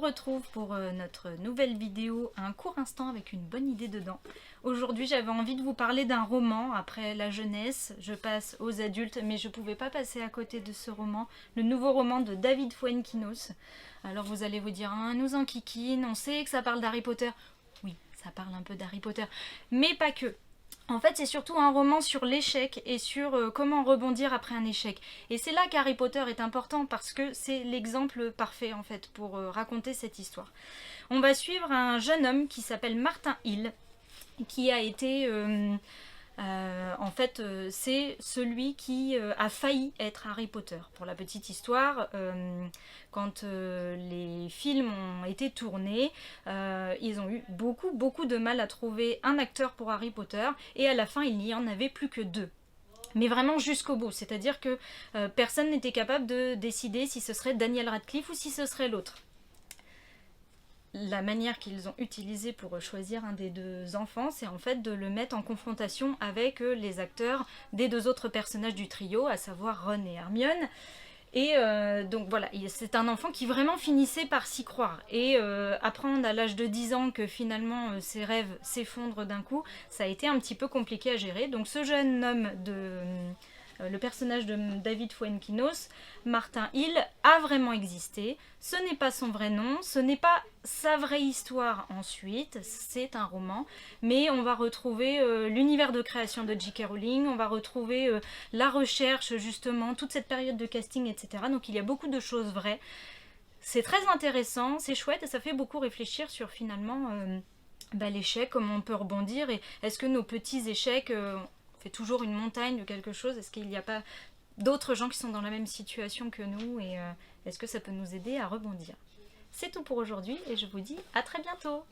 retrouve pour notre nouvelle vidéo, un court instant avec une bonne idée dedans. Aujourd'hui j'avais envie de vous parler d'un roman. Après la jeunesse, je passe aux adultes, mais je ne pouvais pas passer à côté de ce roman, le nouveau roman de David Fuenquinos. Alors vous allez vous dire, hein, nous enquiquine, on sait que ça parle d'Harry Potter. Oui, ça parle un peu d'Harry Potter, mais pas que. En fait, c'est surtout un roman sur l'échec et sur comment rebondir après un échec. Et c'est là qu'Harry Potter est important parce que c'est l'exemple parfait en fait pour raconter cette histoire. On va suivre un jeune homme qui s'appelle Martin Hill, qui a été... c'est celui qui a failli être Harry Potter. Pour la petite histoire, quand les films ont été tournés, ils ont eu beaucoup de mal à trouver un acteur pour Harry Potter, et à la fin il n'y en avait plus que 2. Mais vraiment jusqu'au bout, c'est-à-dire que personne n'était capable de décider si ce serait Daniel Radcliffe ou si ce serait l'autre. La manière qu'ils ont utilisée pour choisir un des 2 enfants, c'est en fait de le mettre en confrontation avec les acteurs des 2 autres personnages du trio, à savoir Ron et Hermione. Et donc voilà, c'est un enfant qui vraiment finissait par s'y croire. Et apprendre à l'âge de 10 ans que finalement ses rêves s'effondrent d'un coup, ça a été un petit peu compliqué à gérer. Donc ce jeune homme le personnage de David Fuenquinos, Martin Hill, a vraiment existé. Ce n'est pas son vrai nom, ce n'est pas sa vraie histoire ensuite, c'est un roman, mais on va retrouver l'univers de création de J.K. Rowling, on va retrouver la recherche justement, toute cette période de casting, etc. Donc il y a beaucoup de choses vraies. C'est très intéressant, c'est chouette et ça fait beaucoup réfléchir sur finalement l'échec, comment on peut rebondir et est-ce que nos petits échecs... on fait toujours une montagne de quelque chose. Est-ce qu'il n'y a pas d'autres gens qui sont dans la même situation que nous et est-ce que ça peut nous aider à rebondir? C'est tout pour aujourd'hui et je vous dis à très bientôt.